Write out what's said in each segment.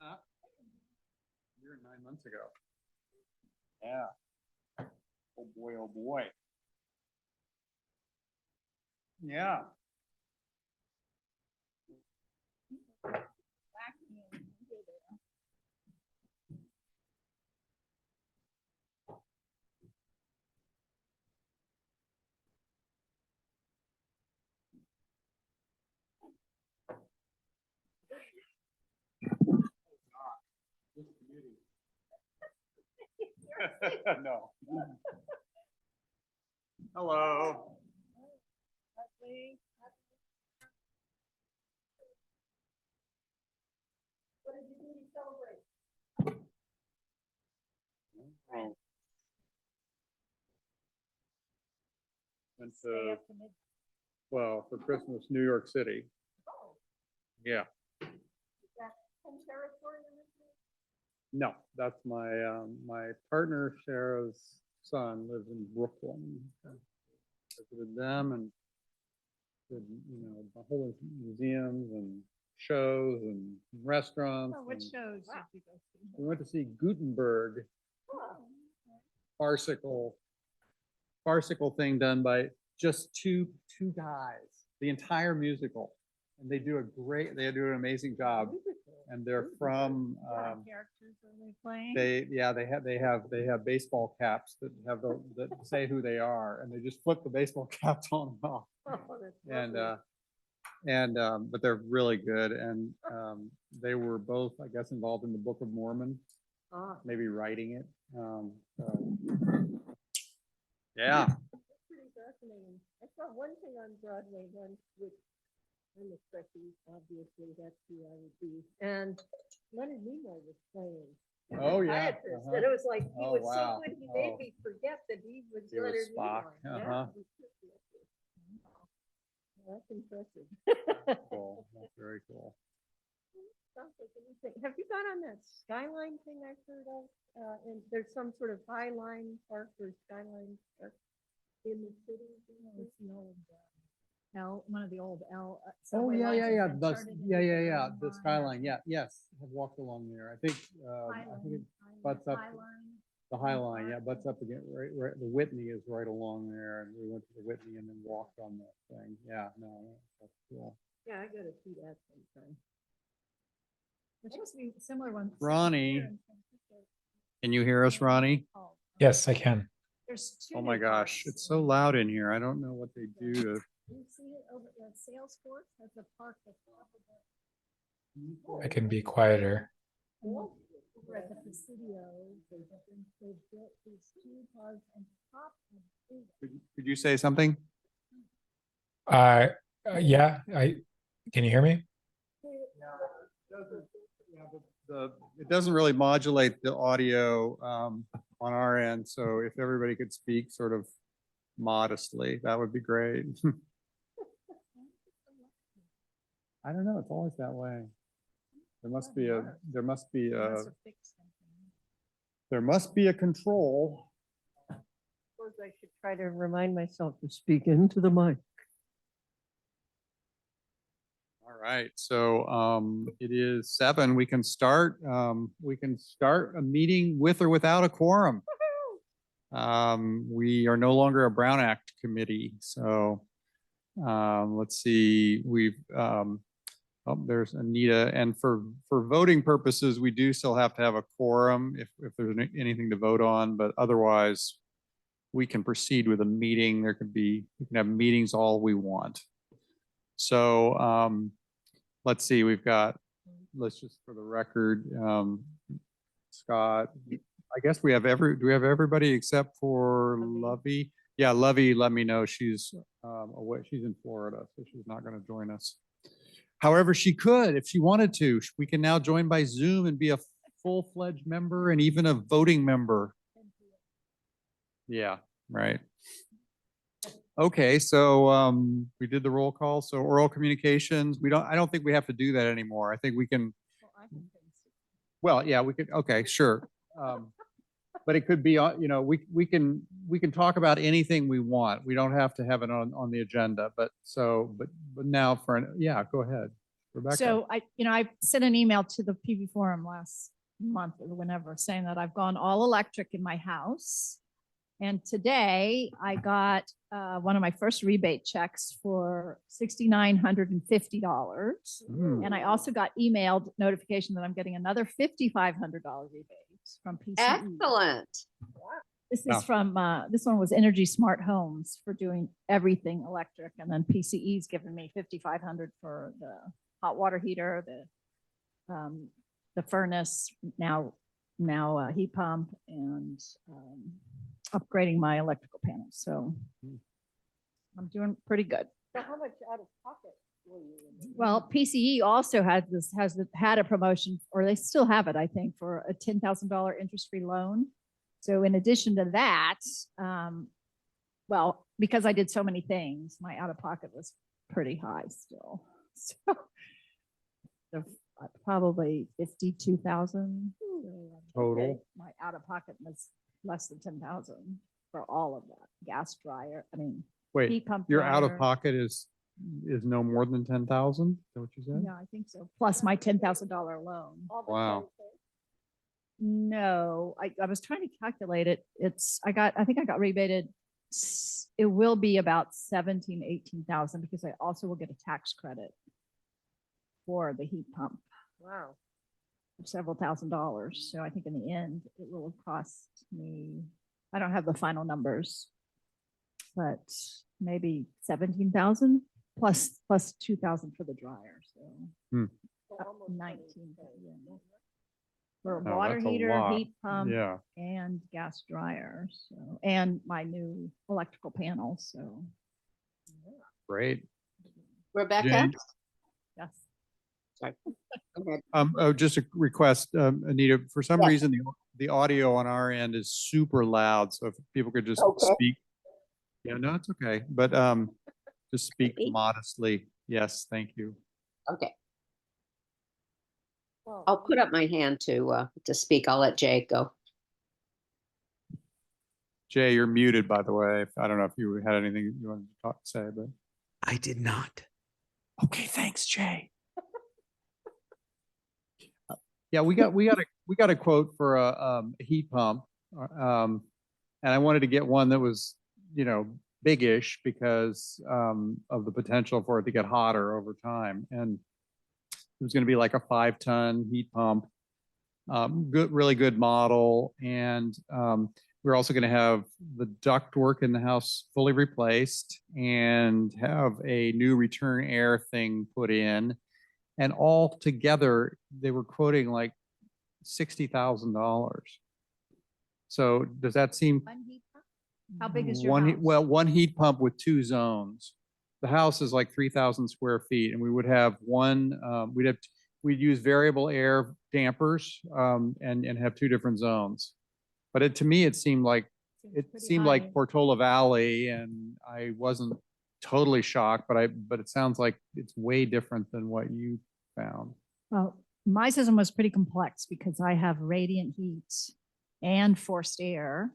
A year and 9 months ago. Yeah. Oh boy, oh boy. Yeah. No. Hello. Oh. Went to, well, for Christmas, New York City. Yeah. No, that's my partner Sarah's son lives in Brooklyn. Visited them and did, a whole bunch of museums and shows and restaurants. Oh, what and shows did you go see? We went to see Gutenberg farcical thing done by just two guys, the entire musical. And they do an amazing job. And they're from What characters are they playing? they have baseball caps that that say who they are, and they just flip the baseball caps on and off. Oh, that's lovely. But they're really good, and they were both, I guess, involved in the Book of Mormon, maybe writing it. Yeah. That's pretty fascinating. I saw one thing on Broadway once, which I'm especially obviously that's who I would be. And Leonard Nimoy was playing. Oh, yeah. Psychiatrist, and it was like, he Oh, was wow. so good, he made Oh. me forget that he was He was Leonard Spock. Nimoy. Uh-huh. Yeah, it was just lovely. That's impressive. Cool. That's very cool. Sounds like anything. Have you gone on that Skyline thing I've heard of? And there's some sort of Highline Park or Skyline Park in the city. It's the old one of the old Oh, subway yeah, lines yeah, that's yeah. been The, turned into yeah, the yeah, yeah. Green The Line. skyline. Yeah, yes. I've walked along there. I think it butts up the High Line. Yeah, butts up again. Right. The Whitney is right along there, and we went to the Whitney and then walked on the thing. Yeah, no, that's cool. Yeah, I gotta see that sometime. There's supposed to be similar ones. Ronnie. here in San Francisco. Can you hear us, Ronnie? Yes, I can. There's two. Oh my new gosh, parks. it's so loud in here. I don't know what they do to. You see it over at Salesforce has a park that's I can be quieter. over at the Presidio. They've built these two parks and top of the Could you say something? Yeah, can you hear me? It doesn't really modulate the audio on our end. So if everybody could speak sort of modestly, that would be great. I don't know. It's always that way. There must be a must have fixed something. there must be a control. Suppose I should try to remind myself to speak into the mic. All right, so it is 7. We can start. We can start a meeting with or without a quorum. We are no longer a Brown Act committee, so let's see. There's Anita, and for voting purposes, we do still have to have a quorum if there's anything to vote on, but otherwise, we can proceed with a meeting. We can have meetings all we want. So let's see, let's just for the record, Scott, I guess do we have everybody except for Lovey? Yeah, Lovey, let me know she's away. She's in Florida, so she's not going to join us. However, she could if she wanted to. We can now join by Zoom and be a full-fledged member and even a voting member. Yeah, right. Okay, so we did the roll call. So oral communications, I don't think we have to do that anymore. I think we can, well, yeah, we could, okay, sure. But it could be, we can talk about anything we want. We don't have to have it on the agenda, but now yeah, go ahead. Rebecca. So I sent an email to the PV Forum last month or whenever saying that I've gone all electric in my house. And today I got one of my first rebate checks for $6,950. Hmm. And I also got emailed notification that I'm getting another $5,500 rebate from PCE. Excellent. This Wow. is from, this one was Energy Smart Homes for doing everything electric. And then PCE's given me $5,500 for the hot water heater, the furnace, now heat pump, and upgrading my electrical panels. So I'm doing pretty good. So how much out of pocket were you in? Well, PCE also had a promotion, or they still have it, I think, for a $10,000 interest-free loan. So in addition to that, well, because I did so many things, my out-of-pocket was pretty high still. So probably 52,000 Total. My out-of-pocket was less than 10,000 for all of that. Gas dryer, Wait, heat pump. your dryer. out of pocket is no more than 10,000? Is that what you said? Yeah, I think so. Plus my $10,000 loan. All the Wow. same thing? No, I was trying to calculate it. I think I got rebated. It will be about 17, 18,000 because I also will get a tax credit for the heat pump Wow. of several $1,000s. So I think in the end, it will cost me, I don't have the final numbers, but maybe 17,000 plus 2,000 for the dryer. So So up almost 19. 20K. Yeah. For a Oh, water that's a heater, lot. heat pump, Yeah, and gas dryer. So, and my new electrical panel. So, great. Rebecca? Jane? yes. Sorry. Go ahead. Oh, just a request, Anita, for some Yes. reason, the audio on our end is super loud, so if people could just Okay. speak. Yeah, no, it's okay, but just speak Maybe. modestly. Yes, thank you. Okay, Well, I'll put up my hand to speak. I'll let Jay go. Jay, you're muted, by the way. I don't know if you had anything you wanted to say, but. I did not. Okay, thanks, Jay. Yeah, we got a quote for a heat pump. And I wanted to get one that was, biggish because of the potential for it to get hotter over time. And it was going to be like a 5-ton heat pump. Really good model. And we're also going to have the ductwork in the house fully replaced and have a new return air thing put in. And all together, they were quoting like $60,000. So does that seem? One heat pump? How big is your One house? Well, one heat pump with 2 zones. The house is like 3,000 square feet, and we would have we'd use variable air dampers and have 2 different zones. But to me, it seemed like Pretty Portola Valley, and I wasn't totally shocked, but it sounds like it's way different than what you found. Well, my system was pretty complex because I have radiant heat and forced air,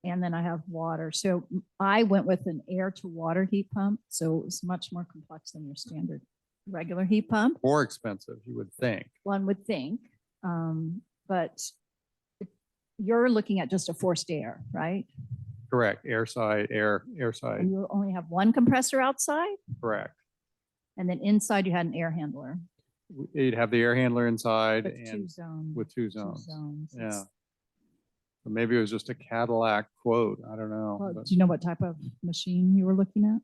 and then I have water. So I went with an air to water heat pump. So it was much more complex than your standard regular heat pump, More expensive, you would think. one would think. But you're looking at just a forced air, right? Correct. Air side. And you only have one compressor outside, Correct. and then inside you had an air handler. You'd have the air handler inside With 2 and zones. with 2 2 zones. zones. Yeah. It's- Or maybe it was just a Cadillac quote. I don't know. Well, but- do you know what type of machine you were looking at?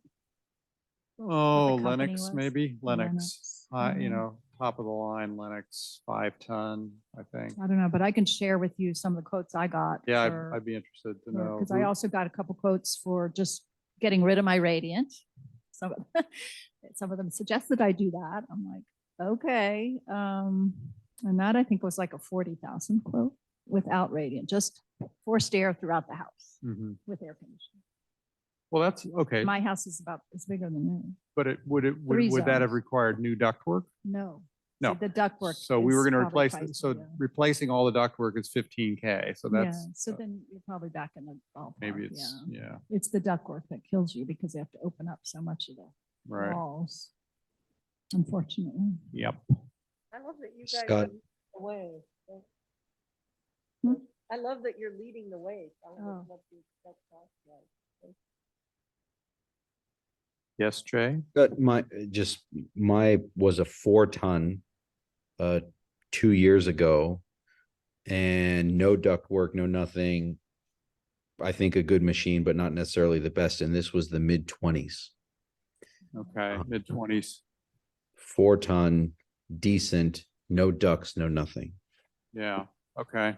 Oh, company Lennox, was? maybe Lennox. Lennox. Top of the line Lennox 5-ton, I think. I don't know, but I can share with you some of the quotes I got. Yeah, I'd be interested to know. Because I also got a couple quotes for just getting rid of my radiant. Some of them suggested I do that. I'm like, okay. And that I think was like a 40,000 quote without radiant, just forced air throughout the house Mhm. with air conditioning. Well, that's okay, My house is about as bigger than yours. but would 3 that have zones. required new ductwork? No. No. The ductwork. So we were is going to probably replace it. pricey, So yeah. replacing all the ductwork is 15K. So Yeah, that's so then you're probably back in the ballpark. maybe it's, yeah. yeah, It's the ductwork that kills you because they have to open up so much of the right. walls. unfortunately. Yep. I love that you guys Scott. are leading the way. Hmm? I love that you're leading the way. telling us Oh. what to expect cost-wise. Yes, Jay? My was a 4-ton 2 years ago. And no duct work, no nothing. I think a good machine, but not necessarily the best. And this was the mid-20s. Okay, mid-20s. 4-ton, decent, no ducts, no nothing. Yeah, okay.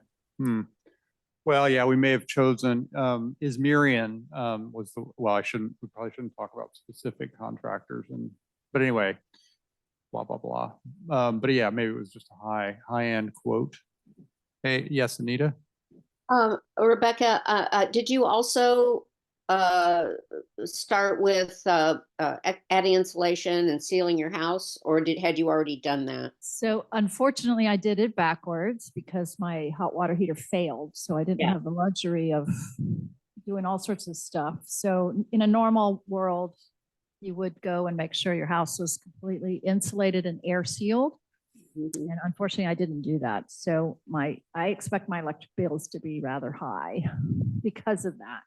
Well, yeah, we may have chosen, Ismerian, was the, well, we probably shouldn't talk about specific contractors but anyway, blah, blah, blah. But yeah, maybe it was just a high-end quote. Hey, yes, Anita? Rebecca, did you also start with adding insulation and sealing your house, or had you already done that? So unfortunately, I did it backwards because my hot water heater failed. So I didn't Yeah. have the luxury of doing all sorts of stuff. So in a normal world, you would go and make sure your house was completely insulated and air sealed. Mhm. And unfortunately, I didn't do that. So I expect my electric bills to be rather high because of that.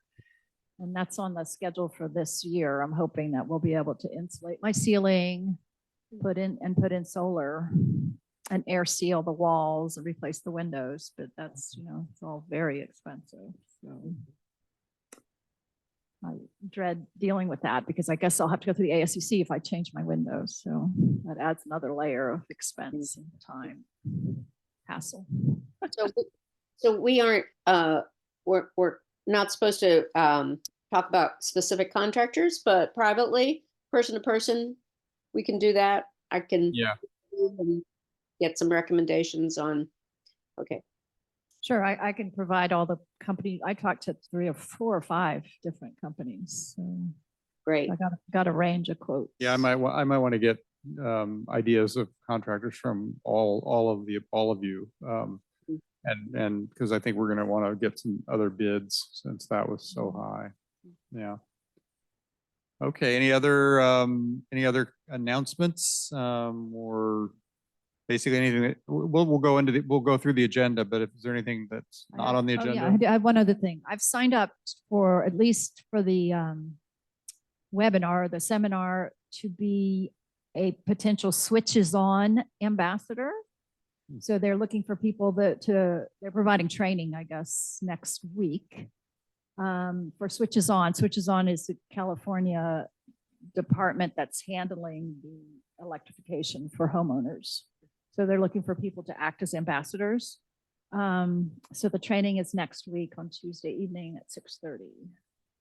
And that's on the schedule for this year. I'm hoping that we'll be able to insulate my ceiling, put in solar and air seal the walls and replace the windows. But that's, it's all very expensive. So I dread dealing with that because I guess I'll have to go through the ASCC if I change my windows. So that adds another layer of expense and time, hassle. So we aren't, we're not supposed to talk about specific contractors, but privately, person to person, we can do that. I can Yeah. get some recommendations on, okay. Sure, I can provide all the company. I talked to 3 or 4 or 5 different companies. So Great. I got a range of quotes. Yeah, I might want to get ideas of contractors from all of you. And because I think we're going to want to get some other bids since that was so high. Yeah. Okay, any other announcements or basically anything that we'll go through the agenda, but if is there anything that's not on the Oh, yeah, agenda? I have one other thing. I've signed up for at least for the webinar, the seminar, to be a potential switches on ambassador. So they're looking for people they're providing training, I guess, next week for Switches On. Switches On is the California department that's handling the electrification for homeowners. So they're looking for people to act as ambassadors. So the training is next week on Tuesday evening at 6:30.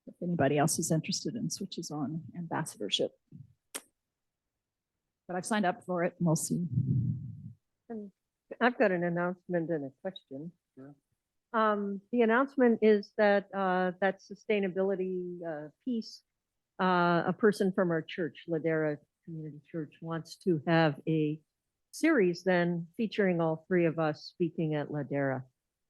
If anybody else is interested in Switches On ambassadorship. But I've signed up for it and we'll see. And I've got an announcement and a question. The announcement is that that sustainability piece, a person from our church, Ladera Community Church, wants to have a series then featuring all 3 of us speaking at Ladera.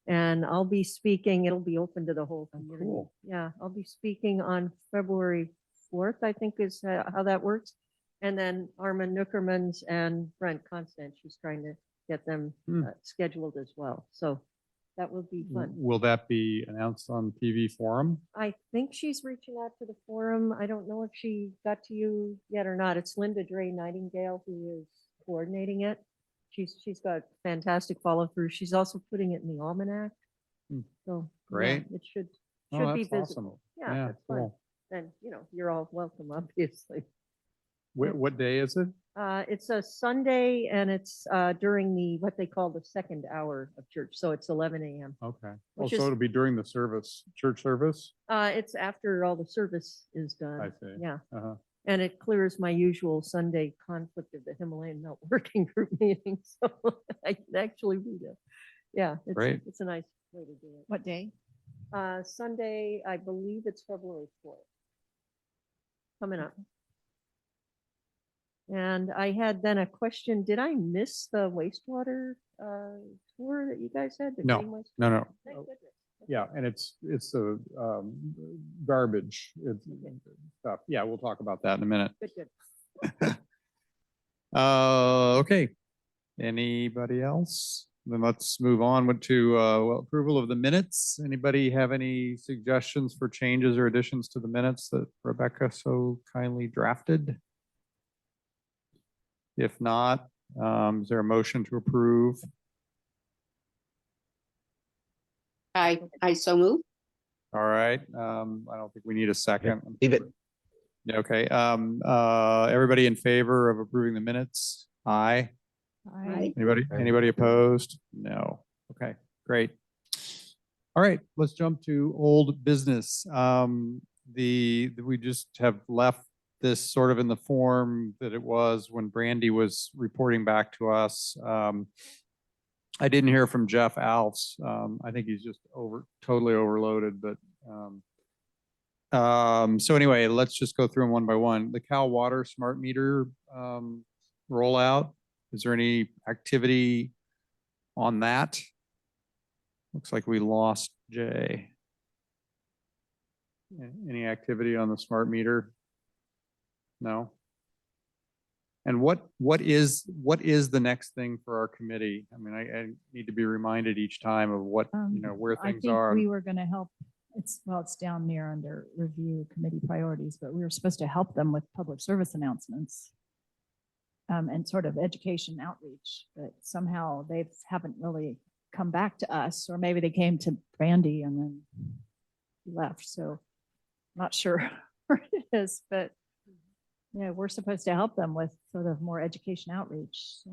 And I'll be speaking, it'll be open to the whole community. cool. Yeah, I'll be speaking on February 4th, I think is how that works. And then Armin Nuckermans and Brent Constant, she's trying to get them scheduled as well. So that will be fun. Will that be announced on TV Forum? I think she's reaching out to the forum. I don't know if she got to you yet or not. It's Linda Dre Nightingale who is coordinating it. She's got fantastic follow through. She's also putting it in the almanac. So yeah, Great. it should Oh, be that's visible. awesome. Yeah, that's fun. cool. And you're all welcome, obviously. What day is it? It's a Sunday and it's during what they call the second hour of church. So it's 11 a.m. Okay. Oh, Which so is- it'll be during the church service? It's after all the service is done. I see. Yeah. Uh-huh. And it clears my usual Sunday conflict of the Himalayan Melt Working Group meeting. So I can actually be there. Yeah. Great. It's a nice way to do it. What day? Sunday, I believe it's February 4th. Coming up. And I had then a question, did I miss the wastewater tour that you guys had? The No, green waste- no. Thank goodness. Okay. Yeah, and it's a garbage stuff. Yeah, we'll talk about that in a minute. Good, good. Okay. Anybody else? Then let's move on to approval of the minutes. Anybody have any suggestions for changes or additions to the minutes that Rebecca so kindly drafted? If not, is there a motion to approve? I so move. All right, I don't think we need a second. Leave it. Yeah, okay, everybody in favor of approving the minutes? Aye. I, Anybody opposed? No. Okay, great. All right, let's jump to old business. We just have left this sort of in the form that it was when Brandy was reporting back to us. I didn't hear from Jeff Alves. I think he's just totally overloaded, but so anyway, let's just go through them one by one. The Cal Water smart meter rollout. Is there any activity on that? Looks like we lost Jay. Any activity on the smart meter? No. And what is the next thing for our committee? I mean, I need to be reminded each time of what, where I things think are. we were going to help. It's down there under review committee priorities, but we were supposed to help them with public service announcements. And sort of education outreach, but somehow they haven't really come back to us, or maybe they came to Brandy and then left. So not sure where it is, but yeah, we're supposed to help them with sort of more education outreach. So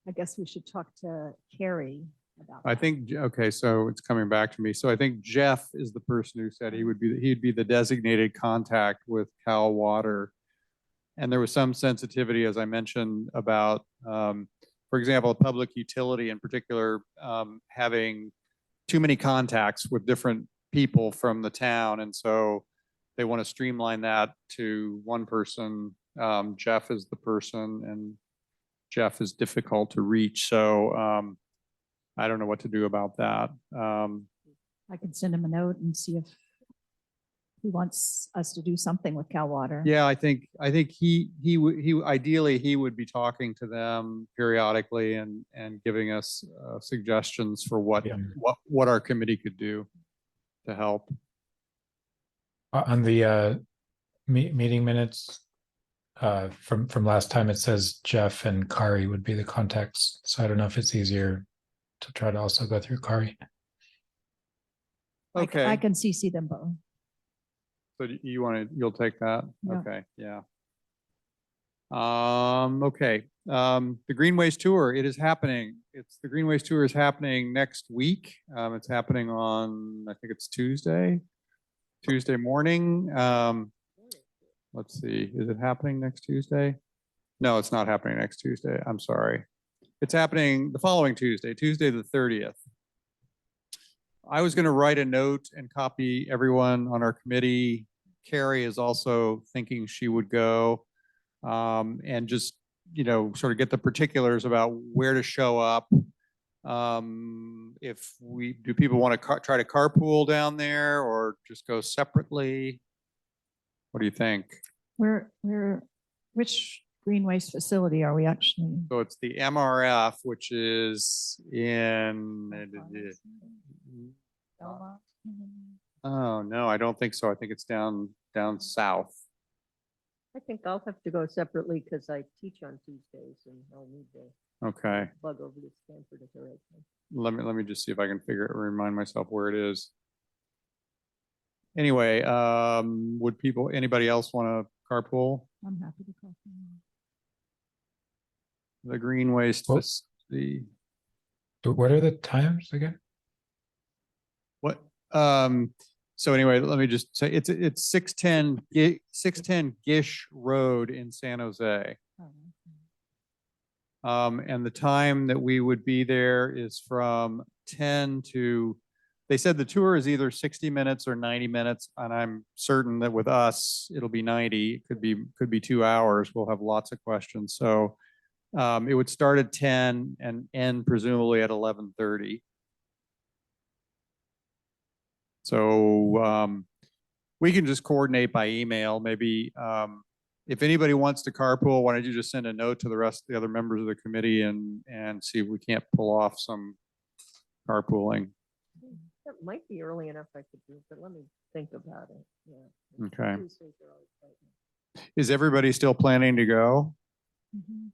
I guess we should talk to Carrie about I that. think, okay, so it's coming back to me. So I think Jeff is the person who said he'd be the designated contact with Cal Water. And there was some sensitivity, as I mentioned, about, for example, a public utility in particular, having too many contacts with different people from the town. And so they want to streamline that to one person. Jeff is the person, and Jeff is difficult to reach. So I don't know what to do about that. I can send him a note and see if he wants us to do something with Cal Water. Yeah, I think he ideally he would be talking to them periodically and giving us suggestions for Yeah. what our committee could do to help. On the meeting minutes from last time, it says Jeff and Kari would be the contacts. So I don't know if it's easier to try to also go through Kari. Okay. I can CC them both. So you'll take that? Yeah. Okay, yeah. Okay, the Greenways Tour, it is happening. The Greenways Tour is happening next week. It's happening on, I think it's Tuesday morning. Let's see, is it happening next Tuesday? No, it's not happening next Tuesday. I'm sorry. It's happening the following Tuesday the 30th. I was going to write a note and copy everyone on our committee. Carrie is also thinking she would go, and just, sort of get the particulars about where to show up. Do people want to try to carpool down there or just go separately? What do you think? Which Greenways facility are we actually? So it's the MRF, which is in, oh, no, I don't think so. I think it's down south. I think I'll have to go separately because I teach on Tuesdays and I'll need to Okay, bug over to Stanford at the right time. let me just see if I can remind myself where it is. Anyway, anybody else want to carpool? I'm happy to call. The Greenways, Well- What are the times again? what, so anyway, let me just say, it's 610 Gish Road in San Jose. And the time that we would be there is from 10 to, they said the tour is either 60 minutes or 90 minutes. And I'm certain that with us, it'll be 90, could be 2 hours. We'll have lots of questions. So it would start at 10 and end presumably at 11:30. So we can just coordinate by email, maybe if anybody wants to carpool, why don't you just send a note to the rest of the other members of the committee and see if we can't pull off some carpooling. That might be early enough I could do, but let me think about it. Yeah. Okay. Tuesdays are always tight. Is everybody still planning to go? Mhm.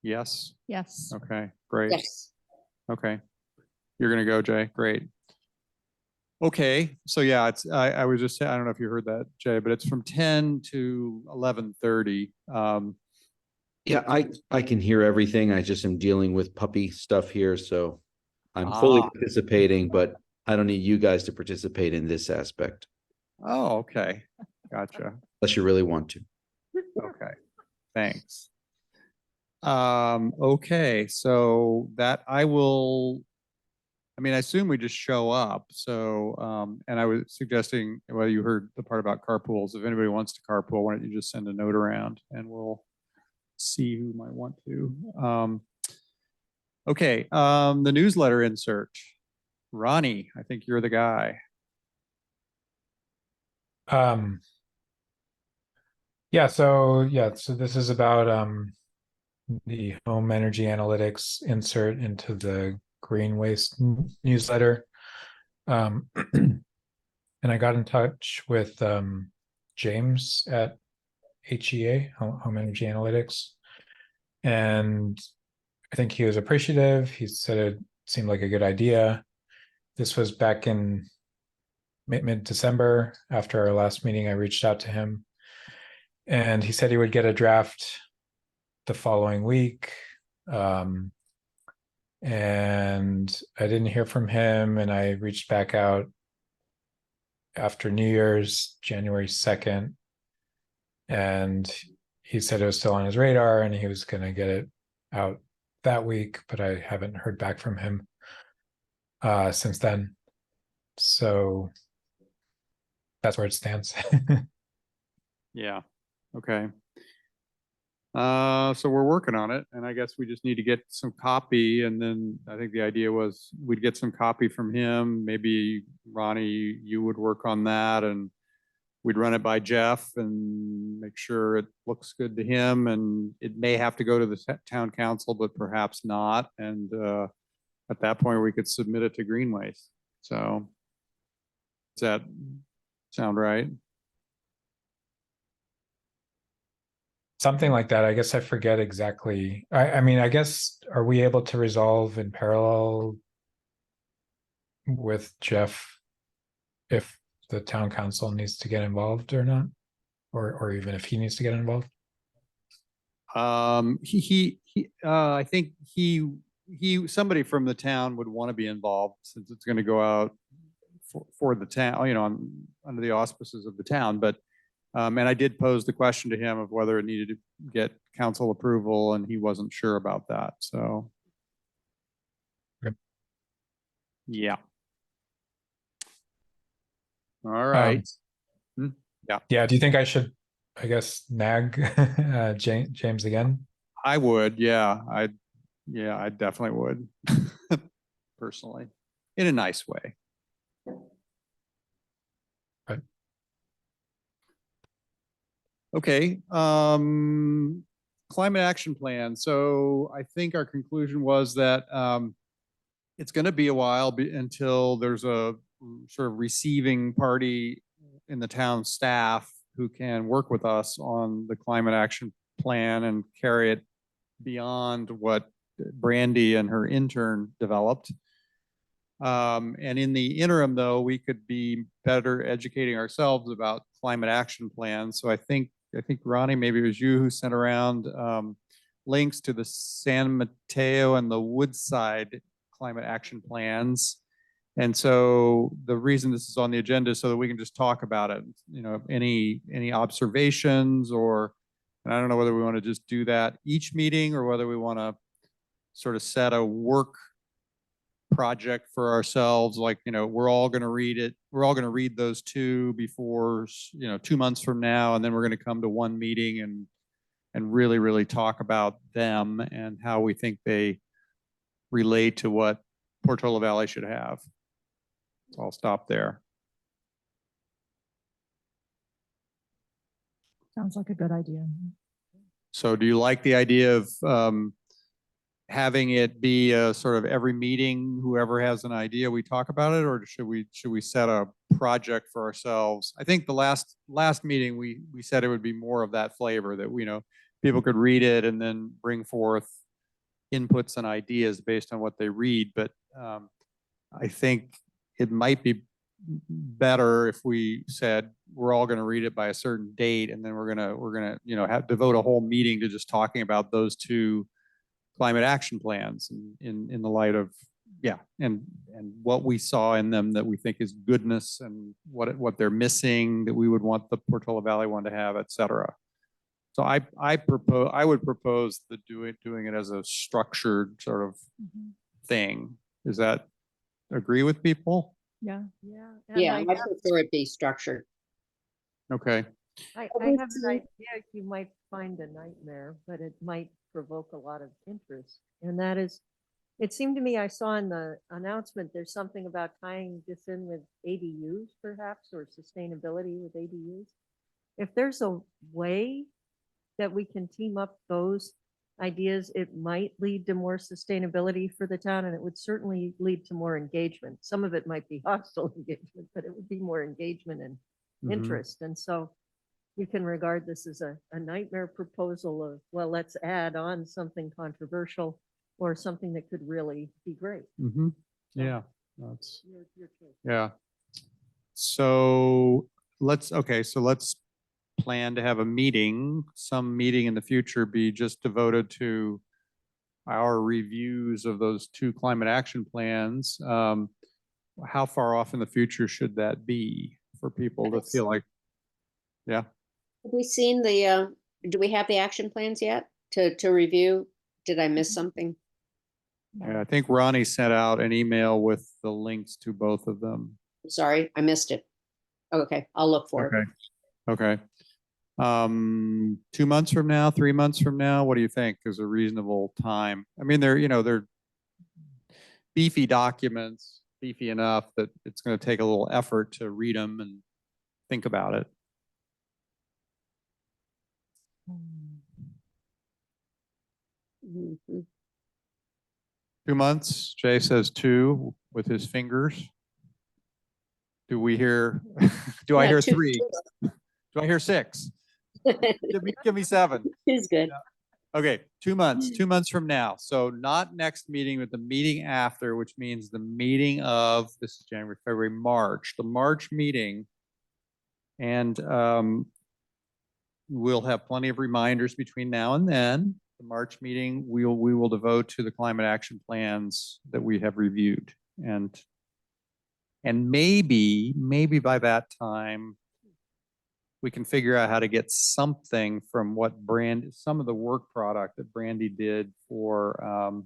Yes. Yes. Okay, great. Yes. Okay. You're gonna go, Jay. Great. Okay, so yeah, I was just saying, I don't know if you heard that, Jay, but it's from 10 to 11:30. Yeah, I can hear everything. I just am dealing with puppy stuff here, so I'm fully Ah. participating, but I don't need you guys to participate in this aspect Oh, okay. Gotcha. unless you really want to. Okay, thanks. Okay, so that I will, I mean, I assume we just show up. So, and I was suggesting, well, you heard the part about carpools. If anybody wants to carpool, why don't you just send a note around and we'll see who might want to. Okay, the newsletter insert. Ronnie, I think you're the guy. Yeah, so this is about the home energy analytics insert into the green waste newsletter. And I got in touch with James at HEA, Home Energy Analytics. And I think he was appreciative. He said it seemed like a good idea. This was back in mid-December. After our last meeting, I reached out to him. And he said he would get a draft the following week. And I didn't hear from him. And I reached back out after New Year's, January 2nd. And he said it was still on his radar and he was going to get it out that week, but I haven't heard back from him since then. So that's where it stands. Yeah. Okay. So we're working on it, and I guess we just need to get some copy, and then I think the idea was we'd get some copy from him. Maybe Ronnie, you would work on that, and we'd run it by Jeff and make sure it looks good to him. And it may have to go to the town council, but perhaps not. And at that point, we could submit it to Green Waste. So does that sound right? Something like that. I guess I forget exactly. I mean, I guess, are we able to resolve in parallel with Jeff if the town council needs to get involved or not? Or even if he needs to get involved? I think somebody from the town would want to be involved since it's going to go out for the town, you know, under the auspices of the town. But and I did pose the question to him of whether it needed to get council approval, and he wasn't sure about that. So, Okay. Yeah. All right. Yeah. Do you think I should, I guess, nag James again? I would. Yeah, I definitely would. Personally, in a nice way. Right. Okay, climate action plan. So I think our conclusion was that it's going to be a while until there's a sort of receiving party in the town staff who can work with us on the climate action plan and carry it beyond what Brandy and her intern developed. And in the interim, though, we could be better educating ourselves about climate action plans. So I think Ronnie, maybe it was you who sent around links to the San Mateo and the Woodside climate action plans. And so the reason this is on the agenda is so that we can just talk about it. You know, any observations, or, and I don't know whether we want to just do that each meeting or whether we want to sort of set a work project for ourselves. Like, you know, we're all going to read it. We're all going to read those two before, 2 months from now. And then we're going to come to one meeting and really, really talk about them and how we think they relate to what Portola Valley should have. So I'll stop there. Sounds like a good idea. So do you like the idea of having it be a sort of every meeting, whoever has an idea, we talk about it, or should we set a project for ourselves? I think the last meeting, we said it would be more of that flavor that, people could read it and then bring forth inputs and ideas based on what they read. But I think it might be better if we said we're all going to read it by a certain date, and then we're gonna have devote a whole meeting to just talking about those two climate action plans in the light of and what we saw in them that we think is goodness, and what they're missing that we would want the Portola Valley one to have, et cetera. So I would propose doing it as a structured sort of thing. Is that agree with people? Yeah. Yeah. Yeah, I I prefer it be structured. Okay. I we have an see- idea you might find a nightmare, but it might provoke a lot of interest. And that is, it seemed to me I saw in the announcement, there's something about tying this in with ADUs perhaps, or sustainability with ADUs. If there's a way that we can team up those ideas, it might lead to more sustainability for the town, and it would certainly lead to more engagement. Some of it might be hostile engagement, but it would be more engagement and Mhm. interest. And so you can regard this as a nightmare proposal of, well, let's add on something controversial or something that could really be great. Mhm. Yeah, that's, Your choice. yeah. So let's plan to have a meeting, some meeting in the future be just devoted to our reviews of those two climate action plans. How far off in the future should that be for people to feel like, yeah? Have we seen do we have the action plans yet to review? Did I miss something? Yeah, I think Ronnie sent out an email with the links to both of them. Sorry, I missed it. Okay, I'll look for it. Okay. 2 months from now, 3 months from now, what do you think is a reasonable time? I mean, they're beefy documents, beefy enough that it's going to take a little effort to read them and think about it. Mhm. 2 months, Jay says 2 with his fingers. Do we hear, do I Yeah, hear two- 3? Do I hear 6? Give me 7. It's good. Okay, 2 months, 2 months from now. So not next meeting, but the meeting after, which means the meeting of, this is January, February, March, the March meeting. And we'll have plenty of reminders between now and then. The March meeting, we will devote to the climate action plans that we have reviewed. And maybe by that time, we can figure out how to get something from some of the work product that Brandy did for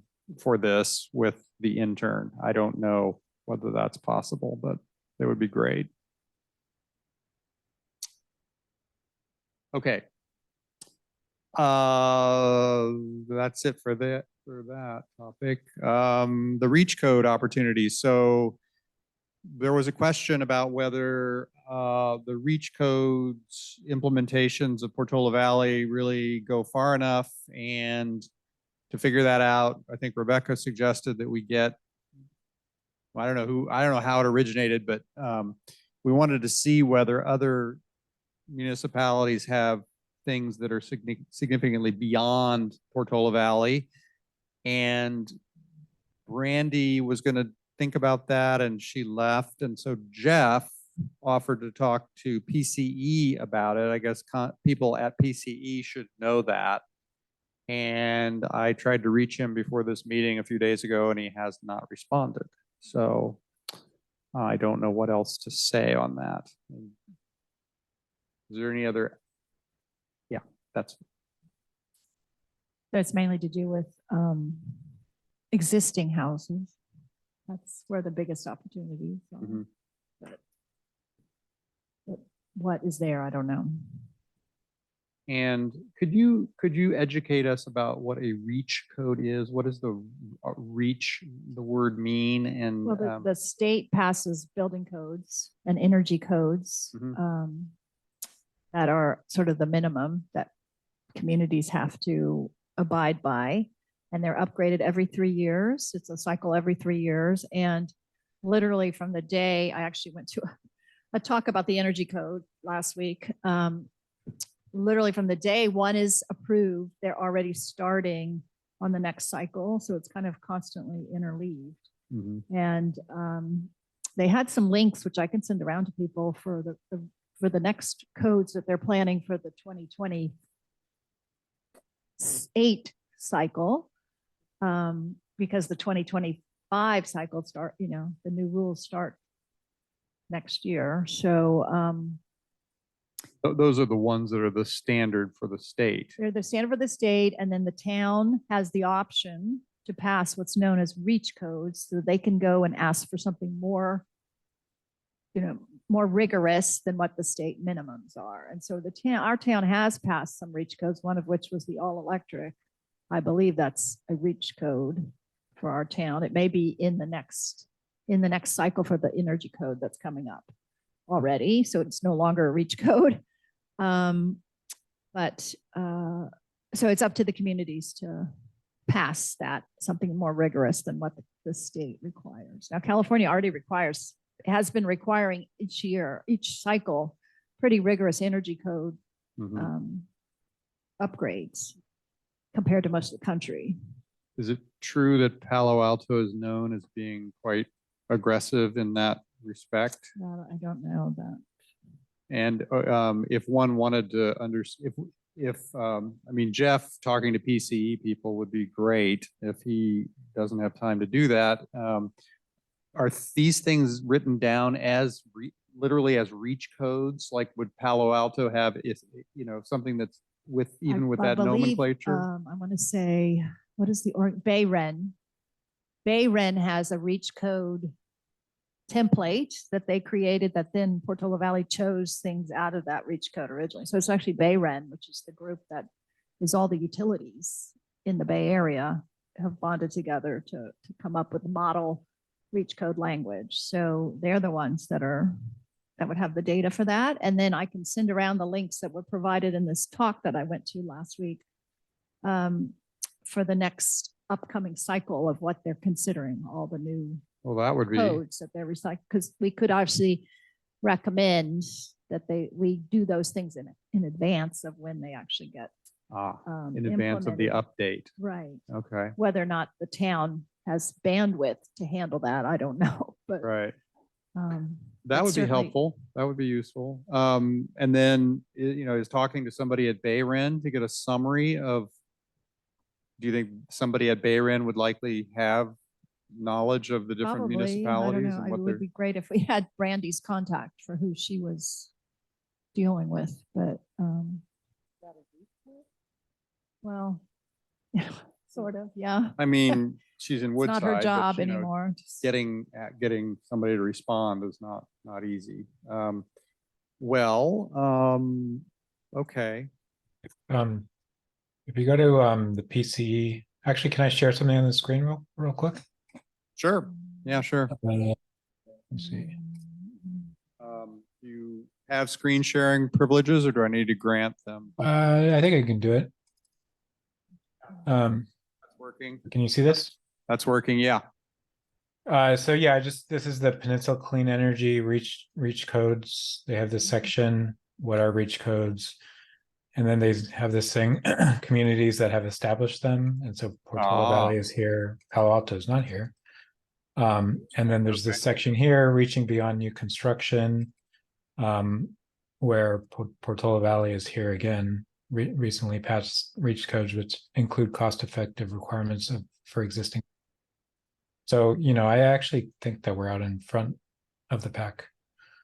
this with the intern. I don't know whether that's possible, but it would be great. Okay. That's it for that topic. The reach code opportunities. So there was a question about whether the reach codes implementations of Portola Valley really go far enough. And to figure that out, I think Rebecca suggested that we get, I don't know how it originated, but we wanted to see whether other municipalities have things that are significantly beyond Portola Valley. And Brandy was going to think about that, and she left. And so Jeff offered to talk to PCE about it. I guess people at PCE should know that. And I tried to reach him before this meeting a few days ago, and he has not responded. So I don't know what else to say on that. Is there any other? Yeah, that's. That's mainly to do with existing houses. That's where the biggest opportunities are. Mhm. But what is there? I don't know. And could you educate us about what a reach code is? What does the reach, the word mean? And Well, the state passes building codes and energy codes. Mhm. that are sort of the minimum that communities have to abide by. And they're upgraded every 3 years. It's a cycle every 3 years. And literally from the day I actually went to a talk about the energy code last week, literally from the day one is approved, they're already starting on the next cycle. So it's kind of constantly interleaved. Mhm. And they had some links, which I can send around to people for the next codes that they're planning for the 2028 cycle. Because the 2025 cycle start, the new rules start next year. So Those are the ones that are the standard for the state. they're the standard for the state, and then the town has the option to pass what's known as reach codes, so they can go and ask for something more, more rigorous than what the state minimums are. And so our town has passed some reach codes, one of which was the all electric. I believe that's a reach code for our town. It may be in the next cycle for the energy code that's coming up already. So it's no longer a reach code. So it's up to the communities to pass that, something more rigorous than what the state requires. Now, California already has been requiring each cycle, pretty rigorous energy code Mhm. upgrades compared to most of the country. Is it true that Palo Alto is known as being quite aggressive in that respect? I don't know that. And if one wanted to Jeff talking to PCE people would be great if he doesn't have time to do that. Are these things written down as literally as reach codes? Like would Palo Alto have, something that's even with I that believe, nomenclature? I want to say, what is Bayren? Bayren has a reach code template that they created that then Portola Valley chose things out of that reach code originally. So it's actually Bayren, which is the group that is all the utilities in the Bay Area have bonded together to come up with a model reach code language. So they're the ones that would have the data for that. And then I can send around the links that were provided in this talk that I went to last week for the next upcoming cycle of what they're considering, all the new Well, that would be, codes that they're recycling, because we could obviously recommend that we do those things in advance of when they actually get in advance of the implemented. update. Right. Okay, Whether or not the town has bandwidth to handle that, I don't know, but right. um, That but would be certainly- helpful. That would be useful. And then, is talking to somebody at Bayren to get a summary of, do you think somebody at Bayren would likely have knowledge of the different probably, I don't municipalities know. and It what would they're, be great if we had Brandy's contact for who she was dealing with, but well, sort of, yeah. I mean, she's in It's Woodside. not her but, job anymore. Just- getting somebody to respond is not easy. Okay. If you go to the PCE, actually, can I share something on the screen real quick? Sure. Yeah, sure. Let's see. Do you have screen sharing privileges or do I need to grant them? I think I can do it. That's working. Can you see this? That's working. Yeah. So yeah, this is the Peninsula Clean Energy reach codes. They have this section, what are reach codes? And then they have this thing, communities that have established them. And so Portola Valley is here, Palo Alto is not here. And then there's this section here, reaching beyond new construction, where Portola Valley is here again, recently passed reach codes, which include cost-effective requirements for existing. So, I actually think that we're out in front of the pack.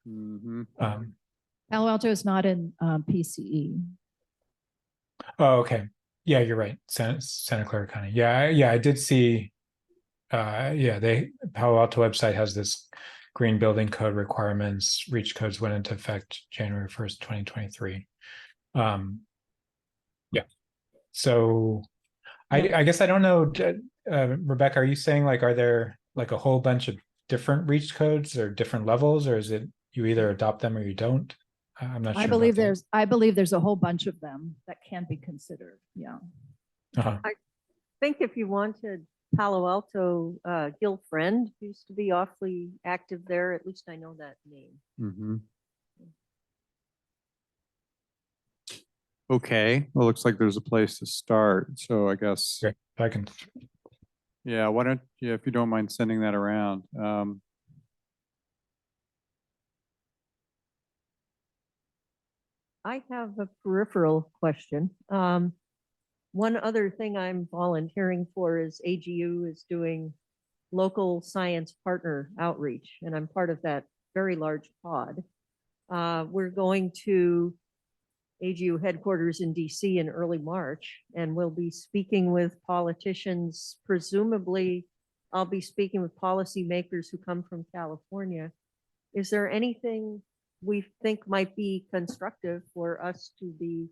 Mhm. Palo Alto is not in PCE. Oh, okay. Yeah, you're right. Santa Clara County. Yeah, I did see. Palo Alto website has this green building code requirements. Reach codes went into effect January 1st, 2023. Yeah. So I guess I don't know, Rebecca, are you saying are there a whole bunch of different reach codes or different levels, or is it you either adopt them or you don't? I'm not sure. I about believe that. I believe there's a whole bunch of them that can be considered. Yeah. Uh-huh. Think if you wanted Palo Alto, Gil Friend used to be awfully active there. At least I know that name. Mhm. Okay, well, looks like there's a place to start. So I guess, Great. I can, yeah, why don't, yeah, if you don't mind sending that around. I have a peripheral question. One other thing I'm volunteering for is AGU is doing local science partner outreach, and I'm part of that very large pod. We're going to AGU headquarters in DC in early March, and we'll be speaking with politicians. Presumably, I'll be speaking with policymakers who come from California. Is there anything we think might be constructive for us to be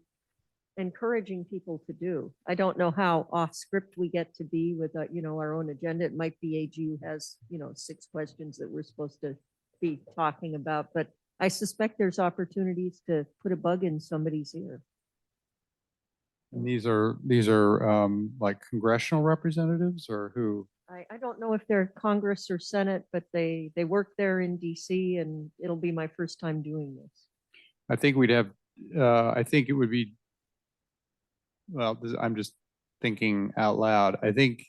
encouraging people to do? I don't know how off script we get to be with, our own agenda. It might be AGU has, 6 questions that we're supposed to be talking about, but I suspect there's opportunities to put a bug in somebody's ear. And these are like congressional representatives or who? I don't know if they're Congress or Senate, but they work there in DC, and it'll be my first time doing this. I think we'd have, I think it would be, well, I'm just thinking out loud. I think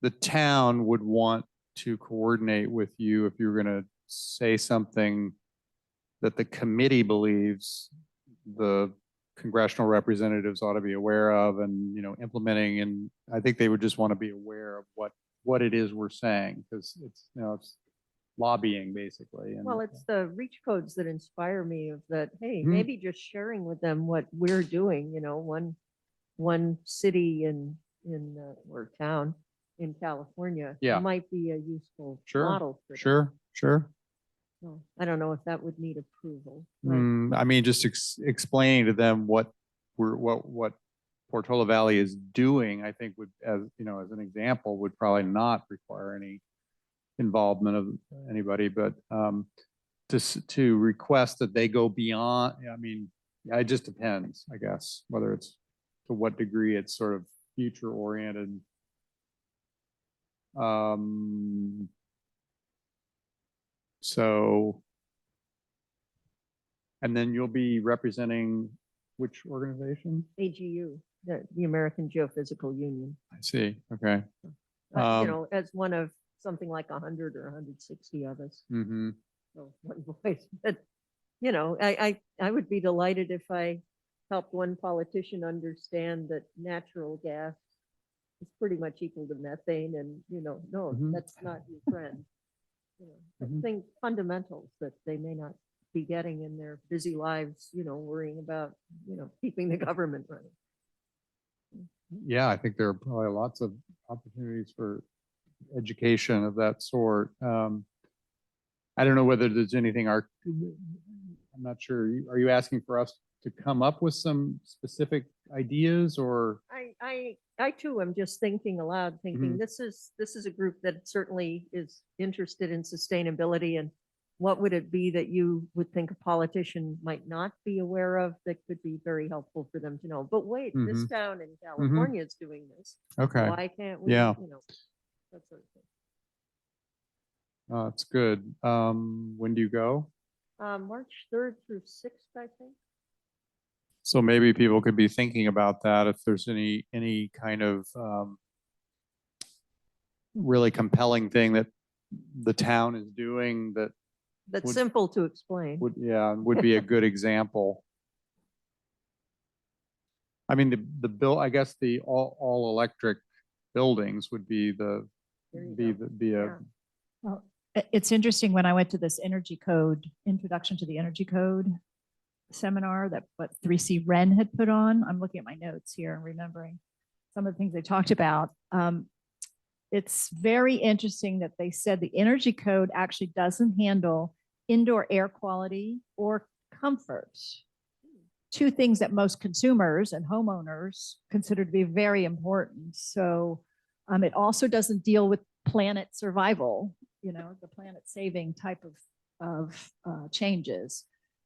the town would want to coordinate with you if you were going to say something that the committee believes the congressional representatives ought to be aware of and, implementing. And I think they would just want to be aware of what it is we're saying, because it's, it's lobbying basically. And Well, it's the reach codes that inspire me of that, hey, Hmm. maybe just sharing with them what we're doing, one city or town in California. Yeah. Might be a useful Sure, model for them. sure. So I don't know if that would need approval. Right. I mean, just explaining to them what Portola Valley is doing, I think would, as an example, would probably not require any involvement of anybody, but to request that they go beyond, I mean, it just depends, I guess, whether it's to what degree it's sort of future oriented. So, and then you'll be representing which organization? AGU, the American Geophysical Union, I see. Okay. Um, as one of something like 100 or 160 of us. hmm So one voice, but I would be delighted if I helped one politician understand that natural gas is pretty much equal to methane, and no, Mhm. that's not your friend. Mhm. Think fundamentals that they may not be getting in their busy lives, worrying about, keeping the government running. Yeah, I think there are probably lots of opportunities for education of that sort. I don't know whether there's anything I'm not sure. Are you asking for us to come up with some specific ideas or? I too am just thinking aloud, thinking Mhm. this is a group that certainly is interested in sustainability, and what would it be that you would think a politician might not be aware of that could be very helpful for them to know? But wait, this town in California is doing this. Okay, Why can't we? Yeah. That sort of thing. that's good. When do you go? March 3rd through 6th, I think. So maybe people could be thinking about that if there's any kind of really compelling thing that the town is doing that That's Would- simple to explain. would be a good example. I mean, I guess the all electric buildings would be There you go. be a, Yeah. Well, it's interesting when I went to this energy code, introduction to the energy code seminar that what 3C Ren had put on. I'm looking at my notes here and remembering some of the things they talked about. It's very interesting that they said the energy code actually doesn't handle indoor air quality or comfort. 2 things that most consumers and homeowners consider to be very important. So it also doesn't deal with planet survival, the planet saving type of changes.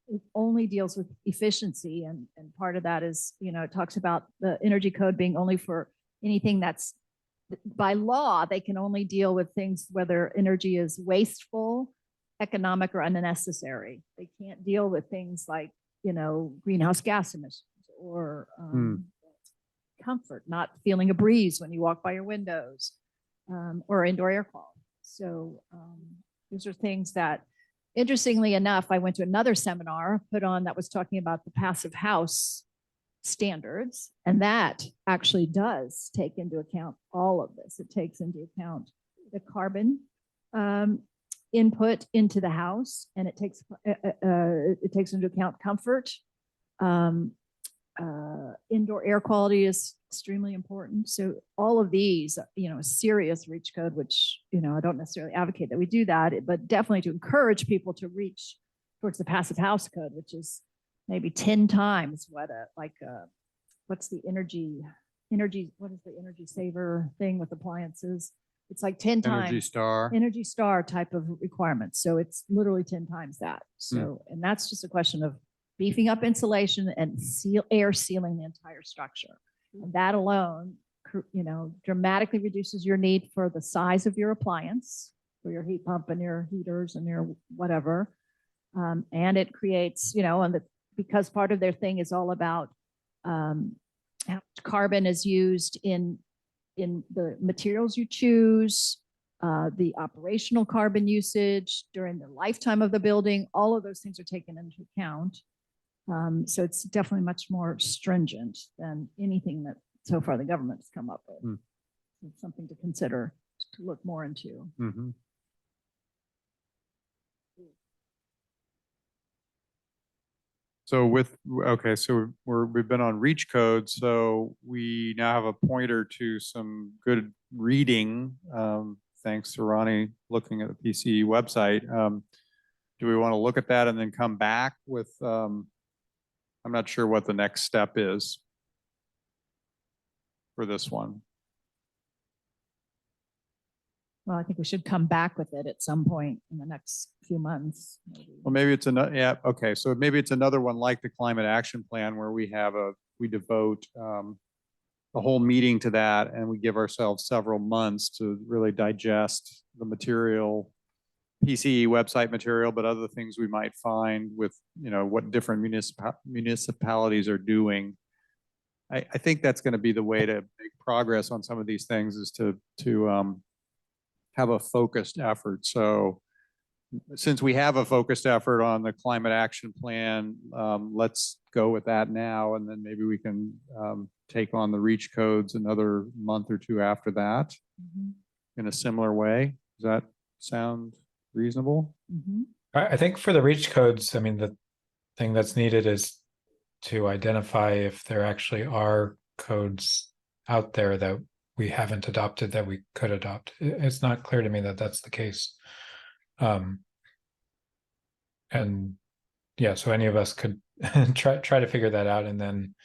it only deals with efficiency, and part of that is, it talks about the energy code being only for anything that's, by law, they can only deal with things whether energy is wasteful, economic, or unnecessary. They can't deal with things like, greenhouse gas emissions or comfort, not feeling a breeze when you walk by your windows, or indoor air quality. So those are things that, interestingly enough, I went to another seminar put on that was talking about the passive house standards, and that actually does take into account all of this. It takes into account the carbon input into the house, and it takes into account comfort. Indoor air quality is extremely important. So all of these, a serious reach code, which, I don't necessarily advocate that we do that, but definitely to encourage people to reach towards the passive house code, which is maybe 10 times what what's the energy, what is the energy saver thing with appliances? It's like 10 Energy times Star. Energy Star type of requirements. So it's literally 10 times that. So, and that's just a question of beefing up insulation and air sealing the entire structure. And that alone, dramatically reduces your need for the size of your appliance, for your heat pump and your heaters and your whatever. And it creates, because part of their thing is all about how much carbon is used in the materials you choose, the operational carbon usage during the lifetime of the building. All of those things are taken into account. So it's definitely much more stringent than anything that so far the government has come up with. It's something to consider, to look more into. Mhm. So so we've been on reach code, so we now have a pointer to some good reading. Thanks to Ronnie looking at the PCE website. Do we want to look at that and then come back with, I'm not sure what the next step is for this one. Well, I think we should come back with it at some point in the next few months. Maybe. Well, maybe it's another, yeah, okay. So maybe it's another one like the climate action plan where we devote a whole meeting to that, and we give ourselves several months to really digest the material, PCE website material, but other things we might find with, what different municipalities are doing. I think that's going to be the way to make progress on some of these things, is to have a focused effort. So since we have a focused effort on the climate action plan, let's go with that now, and then maybe we can take on the reach codes another month or two after that in a similar way. Does that sound reasonable? I think for the reach codes, I mean, the thing that's needed is to identify if there actually are codes out there that we haven't adopted that we could adopt. It's not clear to me that that's the case. And yeah, so any of us could try to figure that out, and then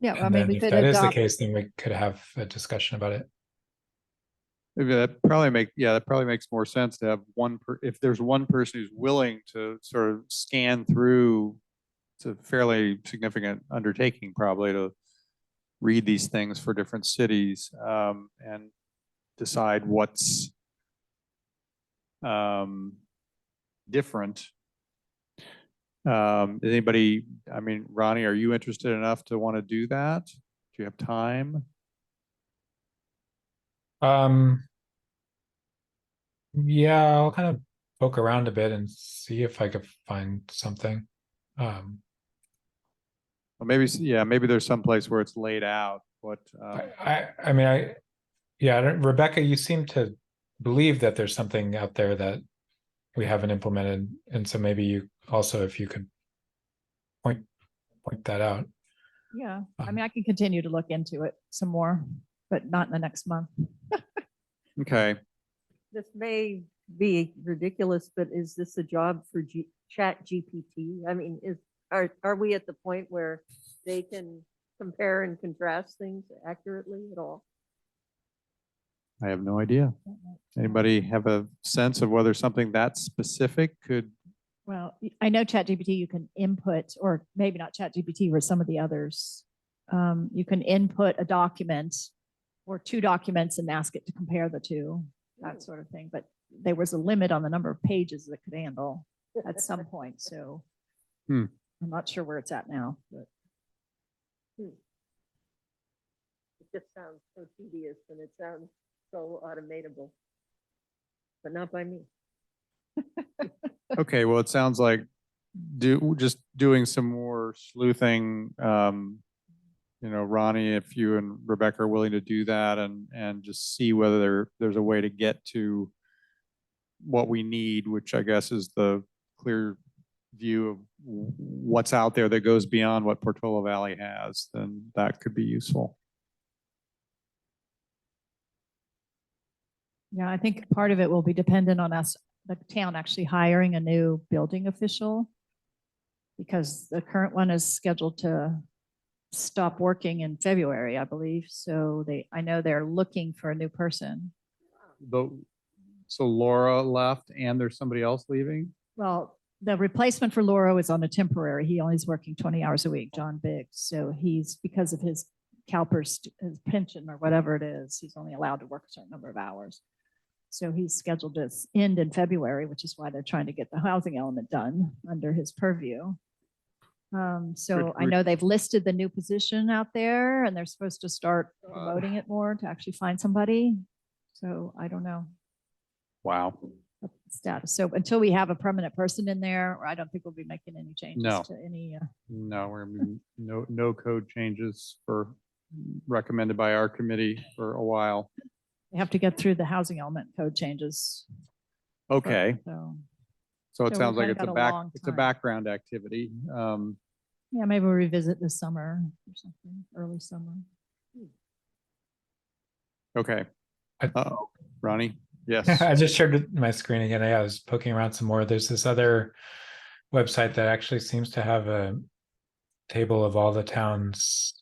Yeah, and I mean, then we if could that is the adopt. case, then we could have a discussion about it. Maybe that probably makes more sense to have if there's one person who's willing to sort of scan through. It's a fairly significant undertaking, probably, to read these things for different cities and decide what's different. Anybody, I mean, Ronnie, are you interested enough to want to do that? Do you have time? Yeah, I'll kind of poke around a bit and see if I could find something. Well, maybe, yeah, maybe there's some place where it's laid out. What? I mean, Rebecca, you seem to believe that there's something out there that we haven't implemented, and so maybe you also, if you could point that out. Yeah, I mean, I can continue to look into it some more, but not in the next month. Okay. This may be ridiculous, but is this a job for Chat GPT? I mean, are we at the point where they can compare and contrast things accurately at all? I have no idea. Anybody have a sense of whether something that specific could Well, I know ChatGPT, you can input, or maybe not ChatGPT, or some of the others. You can input a document or two documents and ask it to compare the two, that sort of thing. But there was a limit on the number of pages that could handle at some point. So Hmm. I'm not sure where it's at now, but It just sounds so tedious and it sounds so automatable. But not by me. Okay, well, it sounds like just doing some more sleuthing. Ronnie, if you and Rebecca are willing to do that and just see whether there's a way to get to what we need, which I guess is the clear view of what's out there that goes beyond what Portola Valley has, then that could be useful. yeah, I think part of it will be dependent on us, the town actually hiring a new building official. Because the current one is scheduled to stop working in February, I believe. So I know they're looking for a new person. So Laura left and there's somebody else leaving? Well, the replacement for Lauro is on a temporary. He only is working 20 hours a week, John Biggs. So he's, because of his CalPERS, his pension or whatever it is, he's only allowed to work a certain number of hours. So he's scheduled to end in February, which is why they're trying to get the housing element done under his purview. So I know they've listed the new position out there and they're supposed to start promoting it more to actually find somebody. So I don't know Wow. what the status. So until we have a permanent person in there, I don't think we'll be making any changes No. to any. No, we're no code changes recommended by our committee for a while. We have to get through the housing element code changes. Okay, So so it so sounds we've like kinda got a long it's a time. background activity. yeah, maybe we'll revisit this summer or something, early summer. Okay. I- Uh-oh, Ronnie? Yes. I just shared my screen again. I was poking around some more. There's this other website that actually seems to have a table of all the towns,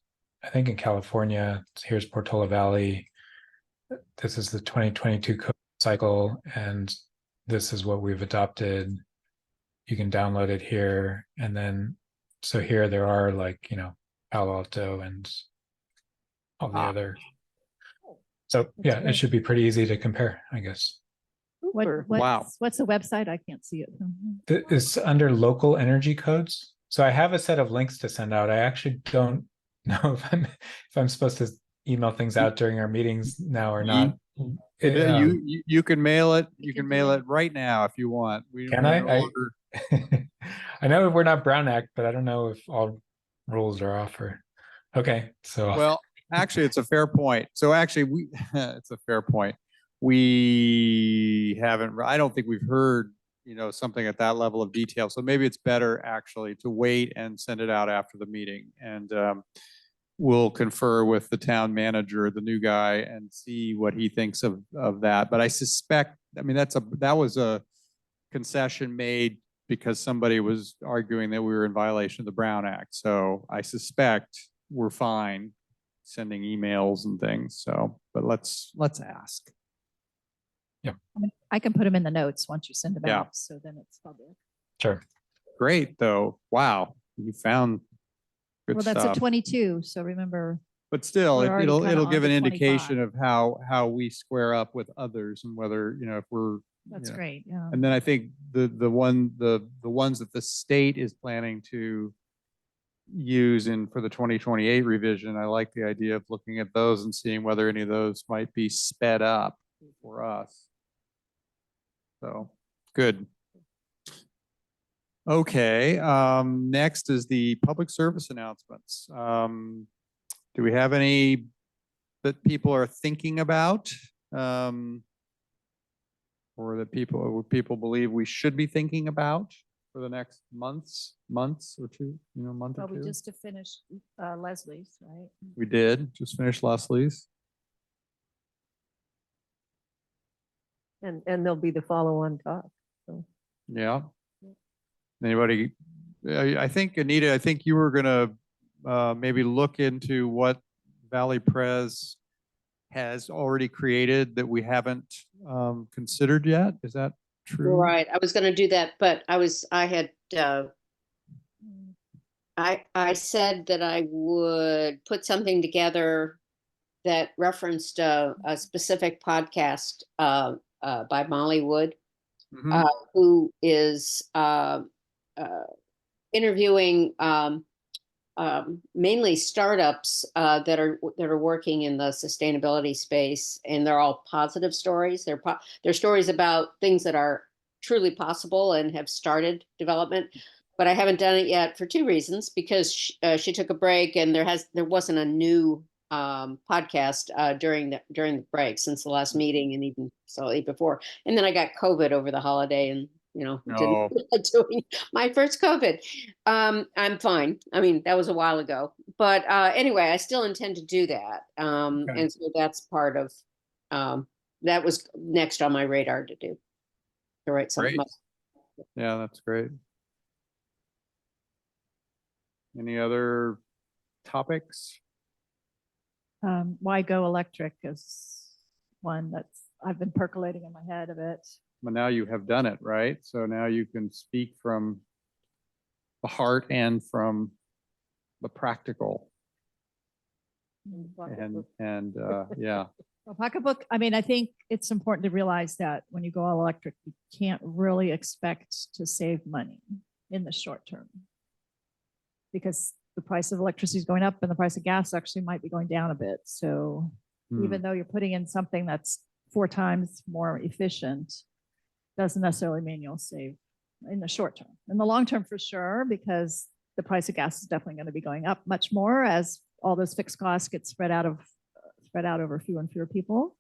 I think in California. Here's Portola Valley. This is the 2022 code cycle, and this is what we've adopted. You can download it here. And then, so here there are like, Palo Alto and all the other. So That's yeah, it great. should be pretty easy to compare, I guess. Super. Wow. What's the website? I can't see it. It's under local energy codes. So I have a set of links to send out. I actually don't know if I'm supposed to email things out during our meetings now or not. You can mail it. You can can do mail it. it right now if you want. Can we're I? no longer- I know we're not Brown Act, but I don't know if all rules are off or. Okay, so Well, actually, it's a fair point. So actually, it's a fair point. We haven't, I don't think we've heard, something at that level of detail. So maybe it's better actually to wait and send it out after the meeting. And we'll confer with the town manager, the new guy, and see what he thinks of that. But I suspect, that was a concession made because somebody was arguing that we were in violation of the Brown Act. So I suspect we're fine sending emails and things. So, but let's ask. I can put them in the notes once you send them Yeah. out. So then it's public. sure. Great, though. Wow, you found good Well, that's stuff. a 22. So remember, But still, we're already kinda it'll on give to an indication 25. of how we square up with others and whether, if we're. that's you know. great. Yeah. And then I think the ones that the state is planning to use for the 2028 revision, I like the idea of looking at those and seeing whether any of those might be sped up for us. So, good. Okay, next is the public service announcements. Do we have any that people are thinking about? Or that people believe we should be thinking about for the next months or two, month or Well, we two? just finished Leslie's, right? We did just finish Leslie's. And there'll be the follow-on talk. Yeah. Anybody, I think Anita, I think you were gonna maybe look into what Valley Pres has already created that we haven't considered yet. Is that true. Right, I was gonna do that, but I said that I would put something together that referenced a specific podcast by Molly Wood, Mhm. who is interviewing mainly startups that are working in the sustainability space, and they're all positive stories. They're stories about things that are truly possible and have started development. But I haven't done it yet for two reasons: because she took a break, and there wasn't a new podcast during the break since the last meeting, and even slightly before. And then I got COVID over the holiday, and didn't No. feel like doing my first COVID. I'm fine. I mean, that was a while ago, but anyway, I still intend to do that. Okay. And so that's part of that was next on my radar to do, to write something Great. up. Yeah, that's great. Any other topics? Why go electric is one that's, I've been percolating in my head a bit. But now you have done it, right? So now you can speak from the heart and from the practical. And yeah, Well, pocketbook, I mean, I think it's important to realize that when you go all electric, you can't really expect to save money in the short term. Because the price of electricity is going up and the price of gas actually might be going down a bit. So even though you're putting in something that's 4 times more efficient, doesn't necessarily mean you'll save in the short term. In the long term, for sure, because the price of gas is definitely going to be going up much more as all those fixed costs get spread out over fewer and fewer people.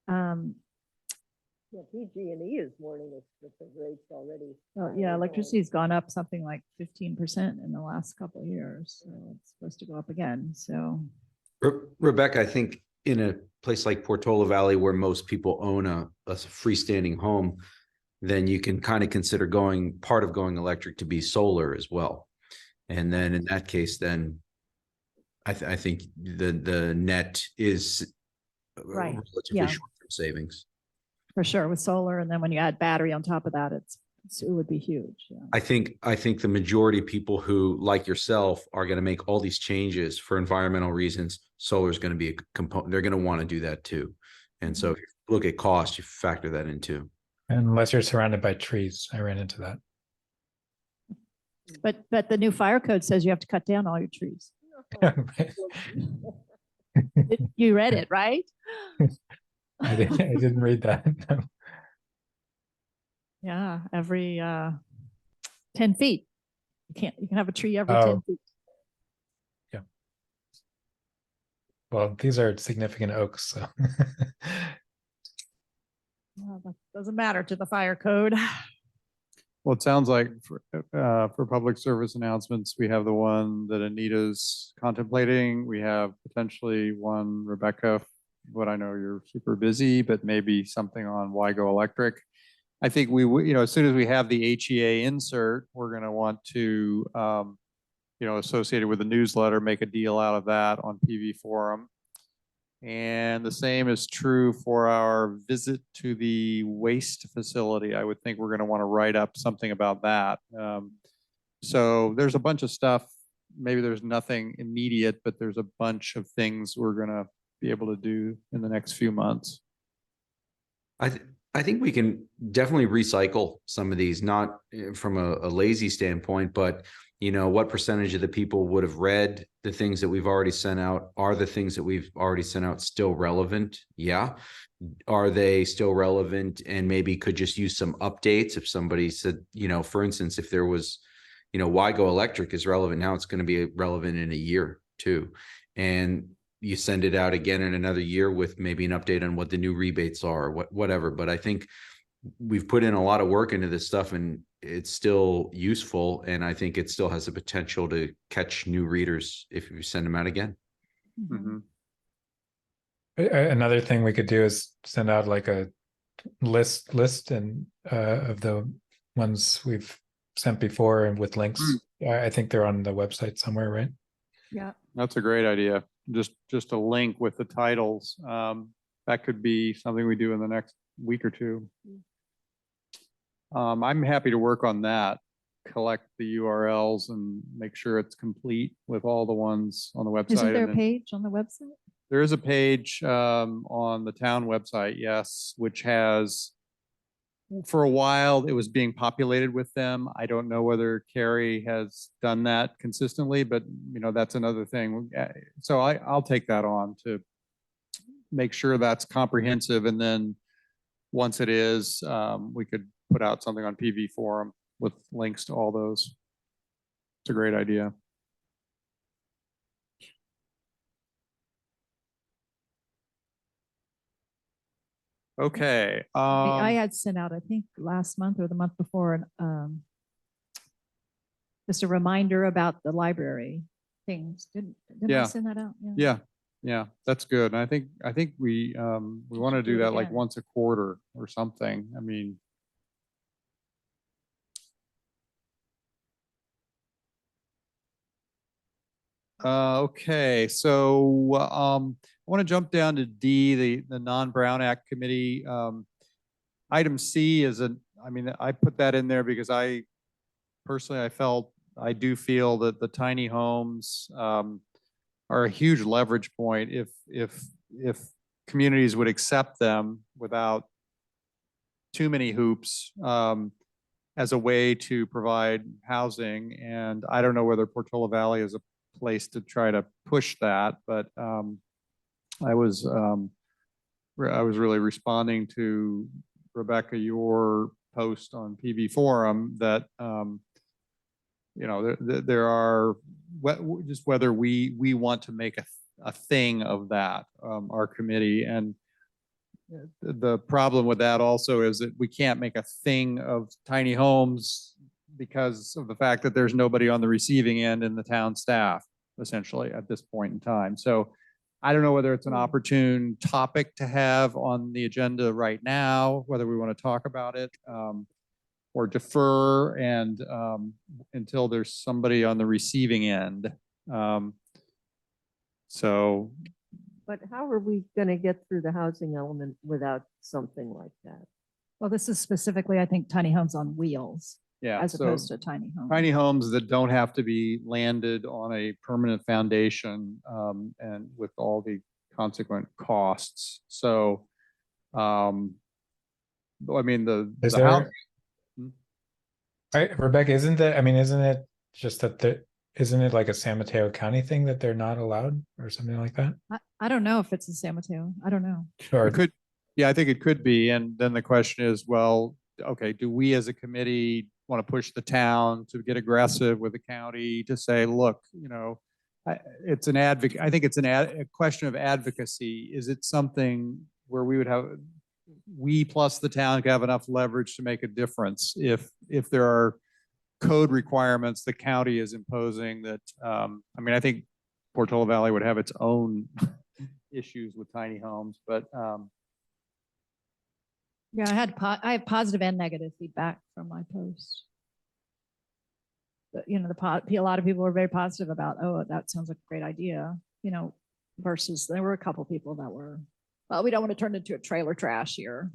Yeah, PG&E is warning us that the rates already. Yeah, electricity's gone up something like 15% in the last couple of years. So it's supposed to go up again. So Rebecca, I think in a place like Portola Valley where most people own a freestanding home, then you can kind of consider part of going electric to be solar as well. And then in that case, then I think the net is Right. relatively Yeah. short-term savings. for sure with solar. And then when you add battery on top of that, it would be huge. Yeah. I think the majority of people who, like yourself, are going to make all these changes for environmental reasons. Solar is going to be a component. They're going to want to do that too. And so if you look at cost, you factor that in too. Unless you're surrounded by trees. I ran into that. But the new fire code says you have to cut down all your trees. You read it, right? I didn't read that. No. Yeah, every 10 feet. You can have a tree every Oh. 10 feet. Well, these are significant oaks, so Well, that doesn't matter to the fire code. well, it sounds like for public service announcements, we have the one that Anita's contemplating. We have potentially one, Rebecca, what I know you're super busy, but maybe something on why go electric. I think as soon as we have the HEA insert, we're going to want to, associated with the newsletter, make a deal out of that on PV Forum. And the same is true for our visit to the waste facility. I would think we're going to want to write up something about that. So there's a bunch of stuff. Maybe there's nothing immediate, but there's a bunch of things we're going to be able to do in the next few months. I think we can definitely recycle some of these, not from a lazy standpoint, but what percentage of the people would have read the things that we've already sent out? Are the things that we've already sent out still relevant? Yeah. Are they still relevant and maybe could just use some updates? If somebody said, for instance, if there was, why go electric is relevant now, it's going to be relevant in a year too. And you send it out again in another year with maybe an update on what the new rebates are, or whatever. But I think we've put in a lot of work into this stuff and it's still useful. And I think it still has the potential to catch new readers if you send them out again. Mm-hmm. Another thing we could do is send out like a list and of the ones we've sent before and with links. I think they're on the website somewhere, right? Yeah. That's a great idea. Just a link with the titles. That could be something we do in the next week or two. I'm happy to work on that, collect the URLs and make sure it's complete with all the ones on the website. Isn't there and a then- page on the website? There is a page on the town website, yes, which has, for a while, it was being populated with them. I don't know whether Carrie has done that consistently, but that's another thing. So I'll take that on to make sure that's comprehensive. And then once it is, we could put out something on PV Forum with links to all those. It's a great idea. Okay. I had sent out, I think, last month or the month before, just a reminder about the library things. Didn't I Yeah. send that out? Yeah, that's good. And I think we want to should do do it that like again. once a quarter or something. I mean. Okay, so I want to jump down to D, the non-Brown Act committee. Item C is I put that in there because I do feel that the tiny homes are a huge leverage point if communities would accept them without too many hoops as a way to provide housing. And I don't know whether Portola Valley is a place to try to push that, but I was really responding to Rebecca, your post on PV Forum that there are just whether we want to make a thing of that, our committee. And the problem with that also is that we can't make a thing of tiny homes because of the fact that there's nobody on the receiving end in the town staff, essentially, at this point in time. So I don't know whether it's an opportune topic to have on the agenda right now, whether we want to talk about it or defer and until there's somebody on the receiving end. So But how are we going to get through the housing element without something like that? Well, this is specifically, I think, tiny homes on wheels yeah, as so opposed to tiny homes. tiny homes that don't have to be landed on a permanent foundation and with all the consequent costs. So, I mean, Is the house, Rebecca, isn't it just that isn't it like a San Mateo County thing that they're not allowed or something like that? I don't know if it's in San Mateo. I don't know. Or it could, yeah, I think it could be. And then the question is, well, okay, do we as a committee want to push the town to get aggressive with the county to say, look, it's an advocate. I think it's a question of advocacy. Is it something where we plus the town can have enough leverage to make a difference if there are code requirements the county is imposing that, I think Portola Valley would have its own issues with tiny homes, but Yeah, I have positive and negative feedback from my post. But, a lot of people were very positive about, oh, that sounds like a great idea, versus there were a couple people that were, well, we don't want to turn it into a trailer trash here.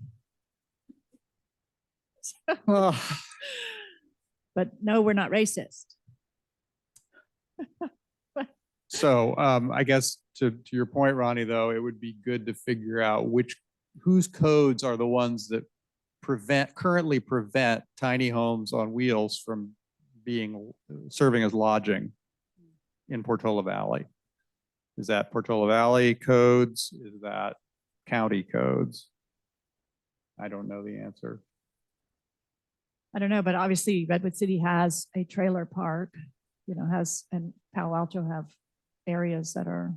But no, we're not racist. so I guess to your point, Ronnie, though, it would be good to figure out whose codes are the ones that currently prevent tiny homes on wheels from serving as lodging in Portola Valley. Is that Portola Valley codes? Is that county codes? I don't know the answer. I don't know, but obviously Redwood City has a trailer park, and Palo Alto have areas that are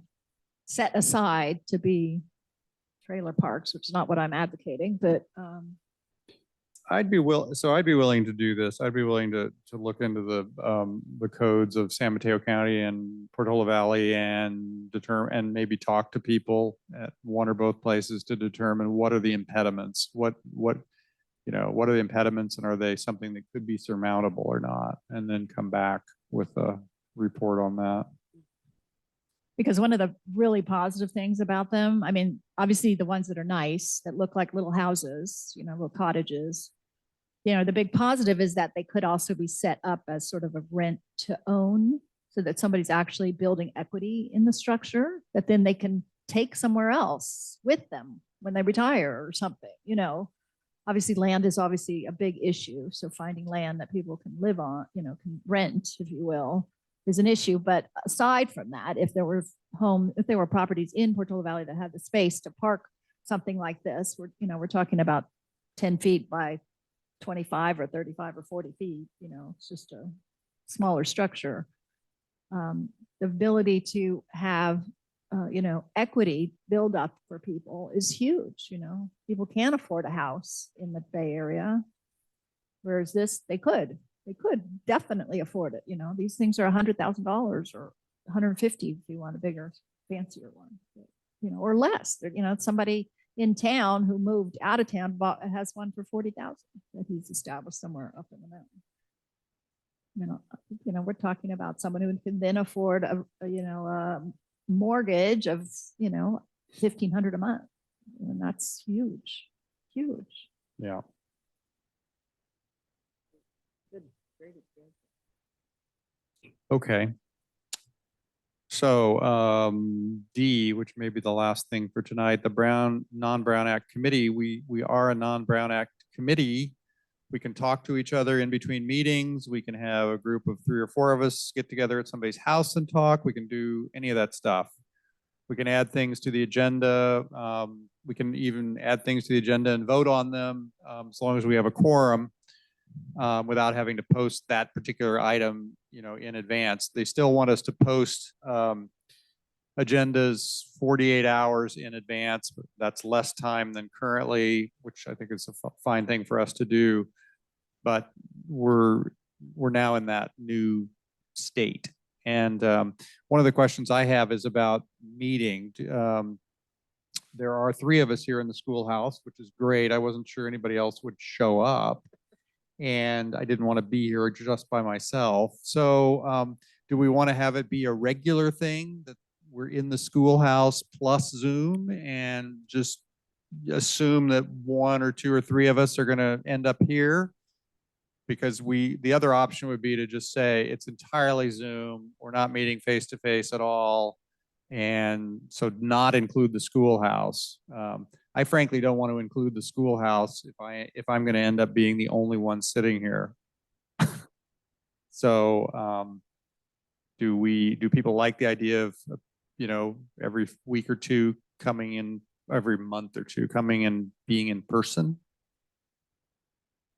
set aside to be trailer parks, which is not what I'm advocating, but I'd be willing to do this. I'd be willing to look into the codes of San Mateo County and Portola Valley and determine and maybe talk to people at one or both places to determine what are the impediments, what are the impediments, and are they something that could be surmountable or not, and then come back with a report on that. because one of the really positive things about them, obviously the ones that are nice, that look like little houses, little cottages, you know, the big positive is that they could also be set up as sort of a rent to own so that somebody's actually building equity in the structure that then they can take somewhere else with them when they retire or something, you know. Obviously, land is obviously a big issue. So finding land that people can live on, you know, can rent, if you will, is an issue. But aside from that, if there were properties in Portola Valley that had the space to park something like this, we're talking about 10 feet by 25 or 35 or 40 feet, you know, it's just a smaller structure. The ability to have equity build up for people is huge. You know, people can't afford a house in the Bay Area, whereas this, they could definitely afford it. You know, these things are $100,000 or 150 if you want a bigger, fancier one, you know, or less. You know, somebody in town who moved out of town has one for 40,000 that he's established somewhere up in the mountain. You know, we're talking about someone who can then afford a mortgage of, $1,500 a month. And that's huge, huge. Yeah. Good, great example. Okay. So D, which may be the last thing for tonight, the Non-Brown Act Committee. We are a Non-Brown Act committee. We can talk to each other in between meetings. We can have a group of 3 or 4 of us get together at somebody's house and talk. We can do any of that stuff. We can add things to the agenda. We can even add things to the agenda and vote on them as long as we have a quorum without having to post that particular item, in advance. They still want us to post agendas 48 hours in advance, but that's less time than currently, which I think is a fine thing for us to do. But we're now in that new state. And one of the questions I have is about meeting. There are 3 of us here in the schoolhouse, which is great. I wasn't sure anybody else would show up, and I didn't want to be here just by myself. So do we want to have it be a regular thing that we're in the schoolhouse plus Zoom and just assume that 1 or 2 or 3 of us are going to end up here? Because the other option would be to just say it's entirely Zoom. We're not meeting face to face at all. And so not include the schoolhouse. I frankly don't want to include the schoolhouse if I'm going to end up being the only one sitting here. So do people like the idea of, every week or 2 coming in, every month or 2 coming and being in person?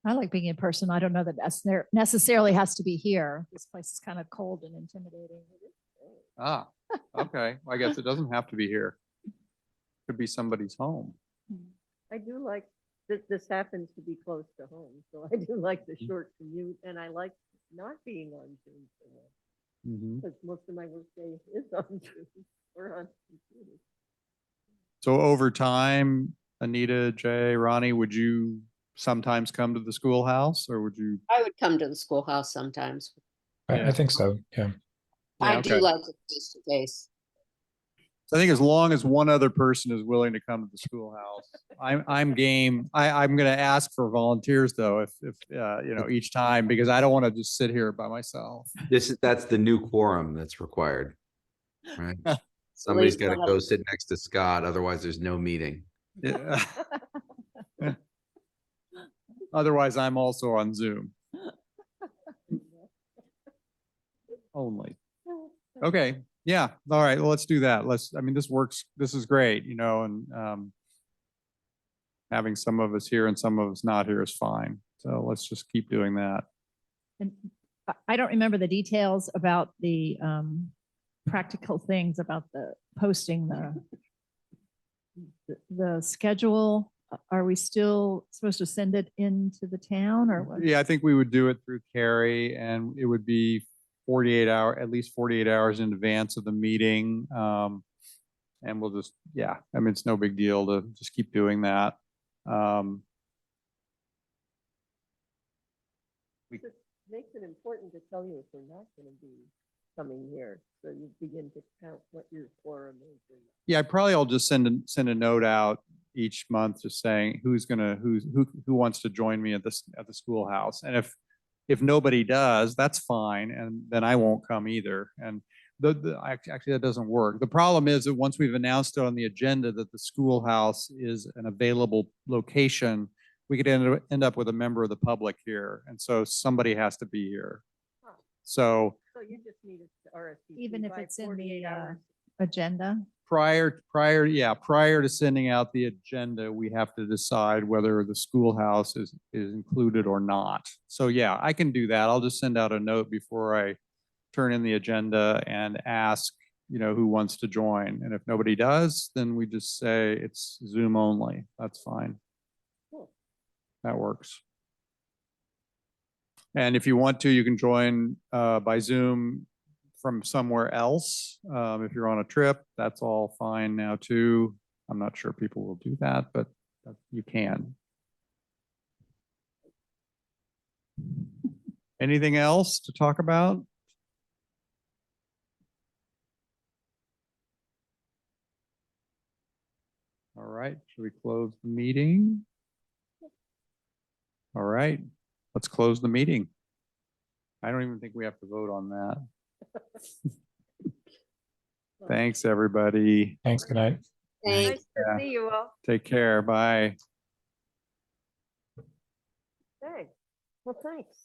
I like being in person. I don't know that that's necessarily has to be here. This place is kind of cold and intimidating. Ah, okay. Well, I guess it doesn't have to be here. Could be somebody's home. I do like, this happens to be close to home, so I do like the short commute, and I like not being on Zoom so much, Mhm. because most of my workday is on Zoom or on computer. So over time, Anita, Jay, Ronnie, would you sometimes come to the schoolhouse, or would you? I would come to the schoolhouse sometimes. Yeah. I think so. Yeah. I Yeah, do okay. like it face to face. I think as long as one other person is willing to come to the schoolhouse, I'm game. I'm going to ask for volunteers though, if each time, because I don't want to just sit here by myself. That's the new quorum that's required, right? Somebody's least got to one of go us. sit next to Scott, otherwise there's no meeting. Yeah. Otherwise, I'm also on Zoom only. Okay. Yeah. All right. Well, let's do that. This works. This is great, and having some of us here and some of us not here is fine. So let's just keep doing that. And I don't remember the details about the practical things about the posting the schedule. Are we still supposed to send it into the town or what? Yeah, I think we would do it through Carrie, and it would be at least 48 hours in advance of the meeting. And we'll just, it's no big deal to just keep doing that. It makes it important to tell you if we're not going to be coming here, so you begin to count what your quorum is. Yeah, I'll just send a note out each month, just saying who wants to join me at the schoolhouse. And if nobody does, that's fine. And then I won't come either. And actually that doesn't work. The problem is that once we've announced it on the agenda that the schoolhouse is an available location, we could end up with a member of the public here. And so somebody has to be here. Huh. So So you just need to RSVP Even if by it's in 48 the hours. agenda. prior to sending out the agenda, we have to decide whether the schoolhouse is included or not. So yeah, I can do that. I'll just send out a note before I turn in the agenda and ask, who wants to join. And if nobody does, then we just say it's Zoom only. That's fine. Cool. That works. And if you want to, you can join by Zoom from somewhere else. If you're on a trip, that's all fine now too. I'm not sure people will do that, but you can. Anything else to talk about? All right, should we close the meeting? All right, let's close the meeting. I don't even think we have to vote on that. Thanks, everybody. Thanks, good night. Thanks. Nice to Yeah. see you all. Take care. Bye. Thanks. Well, thanks.